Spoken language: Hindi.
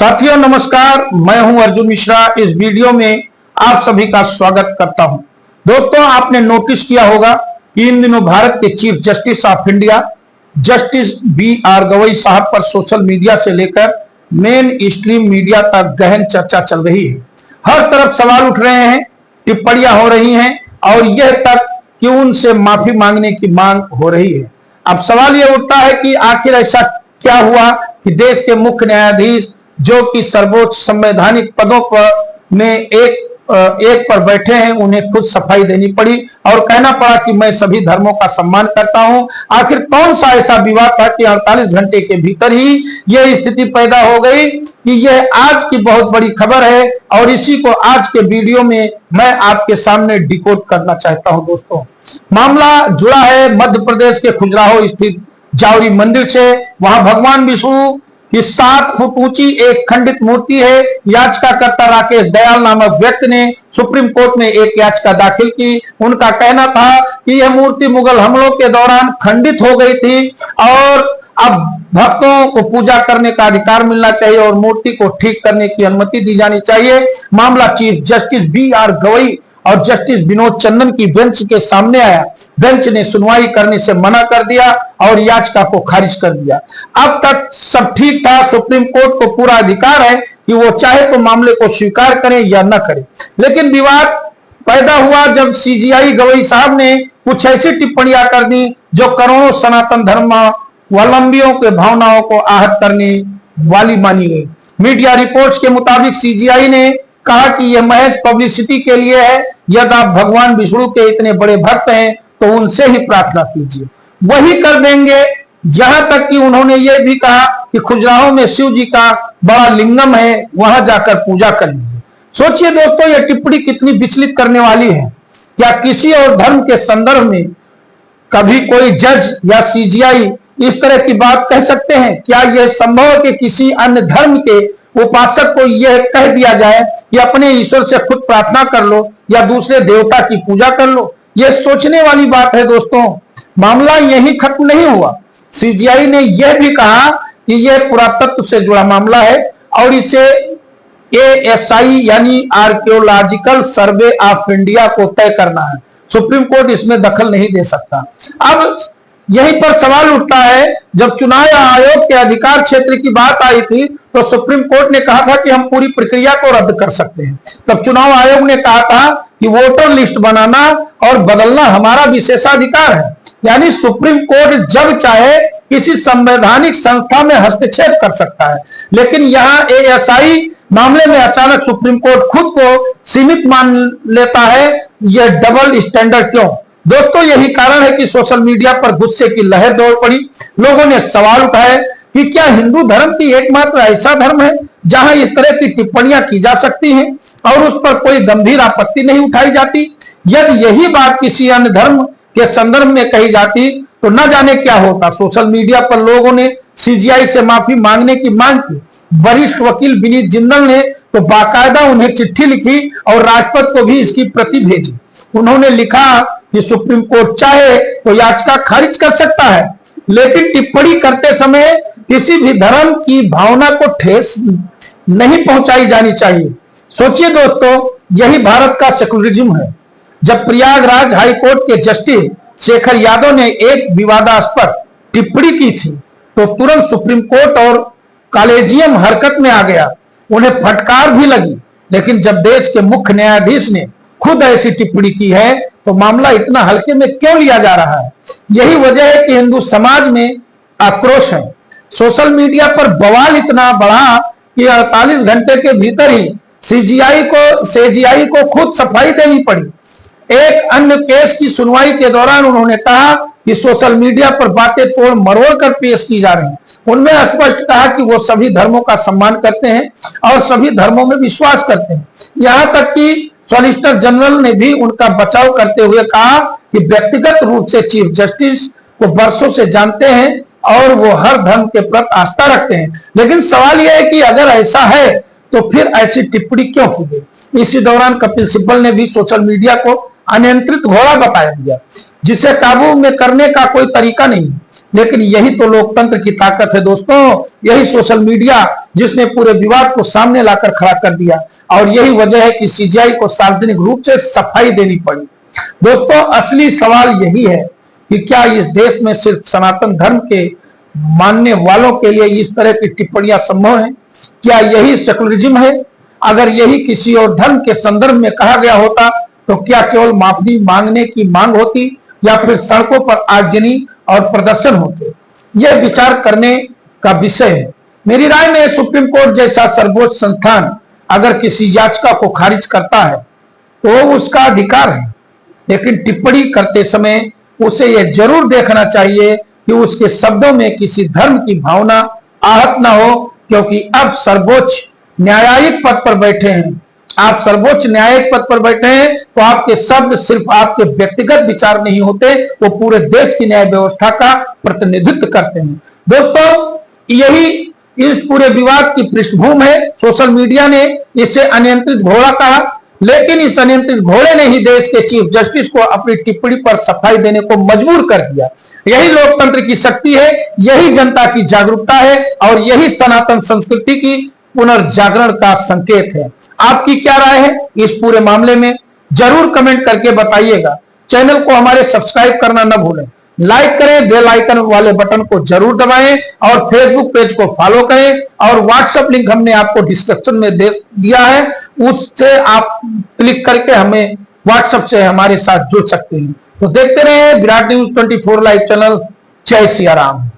साथियों नमस्कार, मैं हूं अर्जुन मिश्रा। इस वीडियो में आप सभी का स्वागत करता हूं। दोस्तों, आपने नोटिस किया होगा कि इन दिनों भारत के chief justice of India justice B R. Gavai साहब पर सोशल मीडिया से लेकर मेन स्ट्रीम मीडिया तक गहन चर्चा चल रही है। हर तरफ सवाल उठ रहे हैं, टिप्पणियां हो रही हैं और यह तक कि उनसे माफी मांगने की मांग हो रही है। अब सवाल यह उठता है कि आखिर ऐसा क्या हुआ कि देश के मुख्य न्यायाधीश जो कि सर्वोच्च संवैधानिक पदों पर में एक पर बैठे हैं, उन्हें खुद सफाई देनी पड़ी और कहना पड़ा कि मैं सभी धर्मों का सम्मान करता हूं। आखिर कौन सा ऐसा विवाद था कि 48 घंटे के भीतर ही यह स्थिति पैदा हो गई कि यह आज की बहुत बड़ी खबर है और इसी को आज के वीडियो में मैं आपके सामने डिकोड करना चाहता हूं। दोस्तों, मामला जुड़ा है मध्य प्रदेश के खजुराहो स्थित जावरी मंदिर से। वहां भगवान विष्णु की 7 फुट ऊंची एक खंडित मूर्ति है। याचिकाकर्ता राकेश दयाल नामक व्यक्ति ने सुप्रीम कोर्ट में एक याचिका दाखिल की। उनका कहना था कि यह मूर्ति मुगल हमलों के दौरान खंडित हो गई थी और अब भक्तों को पूजा करने का अधिकार मिलना चाहिए और मूर्ति को ठीक करने की अनुमति दी जानी चाहिए। मामला चीफ जस्टिस बी.आर. गवई और जस्टिस विनोद चंदन की बेंच के सामने आया। बेंच ने सुनवाई करने से मना कर दिया और याचिका को खारिज कर दिया। अब तक सब ठीक था। सुप्रीम कोर्ट को पूरा अधिकार है कि वो चाहे तो मामले को स्वीकार करे या न करे, लेकिन विवाद पैदा हुआ जब सीजीआई गवई साहब ने कुछ ऐसी टिप्पणियां कर दी जो करोड़ों सनातन धर्मावलंबियों के भावनाओं को आहत करने वाली मानी गई। मीडिया रिपोर्ट्स के मुताबिक सीजीआई ने कहा कि यह महज पब्लिसिटी के लिए है। यदि आप भगवान विष्णु के इतने बड़े भक्त हैं तो उनसे ही प्रार्थना कीजिए, वही कर देंगे। यहां तक कि उन्होंने यह भी कहा कि खजुराहो में शिव जी का बड़ा लिंगम है, वहां जाकर पूजा कर लीजिए। सोचिए दोस्तों, यह टिप्पणी कितनी विचलित करने वाली है। क्या किसी और धर्म के संदर्भ में कभी कोई जज या सीजीआई इस तरह की बात कह सकते हैं? क्या यह संभव है कि किसी अन्य धर्म के उपासक को यह कह दिया जाए कि अपने ईश्वर से खुद प्रार्थना कर लो या दूसरे देवता की पूजा कर लो? यह सोचने वाली बात है। दोस्तों, मामला यही खत्म नहीं हुआ। सीजीआई ने यह भी कहा कि यह पुरातत्व से जुड़ा मामला है और इसे एएसआई यानी आर्कियोलॉजिकल सर्वे ऑफ इंडिया को तय करना है। सुप्रीम कोर्ट इसमें दखल नहीं दे सकता। अब यहीं पर सवाल उठता है, जब चुनाव आयोग के अधिकार क्षेत्र की बात आई थी तो सुप्रीम कोर्ट ने कहा था कि हम पूरी प्रक्रिया को रद्द कर सकते हैं। तब चुनाव आयोग ने कहा था कि वोटर लिस्ट बनाना और बदलना हमारा विशेषाधिकार है। यानी सुप्रीम कोर्ट जब चाहे किसी संवैधानिक संस्था में हस्तक्षेप कर सकता है, लेकिन यहाँ एएसआई मामले में अचानक सुप्रीम कोर्ट खुद को सीमित मान लेता है। यह डबल स्टैंडर्ड क्यों? दोस्तों, यही कारण है कि सोशल मीडिया पर गुस्से की लहर दौड़ पड़ी। लोगों ने सवाल उठाए कि क्या हिंदू धर्म की एकमात्र ऐसा धर्म है जहां इस तरह की टिप्पणियां की जा सकती हैं और उस पर कोई गंभीर आपत्ति नहीं उठाई जाती? यदि यही बात किसी अन्य धर्म के संदर्भ में कही जाती तो न जाने क्या होता। सोशल मीडिया पर लोगों ने सीजीआई से माफी मांगने की मांग की। वरिष्ठ वकील विनीत जिंदल ने तो बाकायदा उन्हें चिट्ठी लिखी और राष्ट्रपति को भी इसकी प्रति भेजी। उन्होंने लिखा कि सुप्रीम कोर्ट चाहे तो याचिका खारिज कर सकता है, लेकिन टिप्पणी करते समय किसी भी धर्म की भावना को ठेस नहीं पहुंचाई जानी चाहिए। सोचिए दोस्तों, यही भारत का सेकुलरिज्म है। जब प्रयागराज हाई कोर्ट के जस्टिस शेखर यादव ने एक विवादास्पद टिप्पणी की थी तो तुरंत सुप्रीम कोर्ट और कॉलेजियम हरकत में आ गया। उन्हें फटकार भी लगी, लेकिन जब देश के मुख्य न्यायाधीश ने खुद ऐसी टिप्पणी की है तो मामला इतना हल्के में क्यों लिया जा रहा है? यही वजह है कि हिंदू समाज में आक्रोश है। सोशल मीडिया पर बवाल इतना बढ़ा कि 48 घंटे के भीतर ही सीजीआई को खुद सफाई देनी पड़ी। एक अन्य केस की सुनवाई के दौरान उन्होंने कहा कि सोशल मीडिया पर बातें तोड़ मरोड़ कर पेश की जा रही हैं। उनमें स्पष्ट कहा कि वो सभी धर्मों का सम्मान करते हैं और सभी धर्मों में विश्वास करते हैं। यहां तक कि सॉलिसिटर जनरल ने भी उनका बचाव करते हुए कहा कि व्यक्तिगत रूप से चीफ जस्टिस को वर्षों से जानते हैं और वो हर धर्म के प्रति आस्था रखते हैं। लेकिन सवाल यह है कि अगर ऐसा है तो फिर ऐसी टिप्पणी क्यों की गई? इसी दौरान कपिल सिब्बल ने भी सोशल मीडिया को अनियंत्रित घोड़ा बताया दिया जिसे काबू में करने का कोई तरीका नहीं। लेकिन यही तो लोकतंत्र की ताकत है दोस्तों, यही सोशल मीडिया जिसने पूरे विवाद को सामने लाकर खड़ा कर दिया, और यही वजह है कि सीजीआई को सार्वजनिक रूप से सफाई देनी पड़ी। दोस्तों, असली सवाल यही है कि क्या इस देश में सिर्फ सनातन धर्म के मानने वालों के लिए इस तरह की टिप्पणियां संभव है? क्या यही सेकुलरिज्म है? अगर यही किसी और धर्म के संदर्भ में कहा गया होता तो क्या केवल माफी मांगने की मांग होती, या फिर सड़कों पर आगजनी और प्रदर्शन होते? यह विचार करने का विषय है। मेरी राय में सुप्रीम कोर्ट जैसा सर्वोच्च संस्थान अगर किसी याचिका को खारिज करता है तो उसका अधिकार है, लेकिन टिप्पणी करते समय उसे यह जरूर देखना चाहिए कि उसके शब्दों में किसी धर्म की भावना आहत ना हो, क्योंकि अब सर्वोच्च न्यायिक पद पर बैठे हैं। आप सर्वोच्च न्यायिक पद पर बैठे हैं तो आपके शब्द सिर्फ आपके व्यक्तिगत विचार नहीं होते, वो पूरे देश की न्याय व्यवस्था का प्रतिनिधित्व करते हैं। दोस्तों, यही इस पूरे विवाद की पृष्ठभूमि है। सोशल मीडिया ने इसे अनियंत्रित घोड़ा कहा, लेकिन इस अनियंत्रित घोड़े ने ही देश के चीफ जस्टिस को अपनी टिप्पणी पर सफाई देने को मजबूर कर दिया। यही लोकतंत्र की शक्ति है, यही जनता की जागरूकता है, और यही सनातन संस्कृति की पुनर्जागरण का संकेत है। आपकी क्या राय है इस पूरे मामले में? जरूर कमेंट करके बताइएगा। चैनल को हमारे सब्सक्राइब करना न भूलें, लाइक करें, बेल आइकन वाले बटन को जरूर दबाएं, और फेसबुक पेज को फॉलो करें, और व्हाट्सएप लिंक हमने आपको डिस्क्रिप्शन में दे दिया है, उससे आप क्लिक करके हमें व्हाट्सएप से हमारे साथ जुड़ सकते हैं। तो देखते रहे विराट न्यूज 24 लाइव चैनल। जय सिया राम।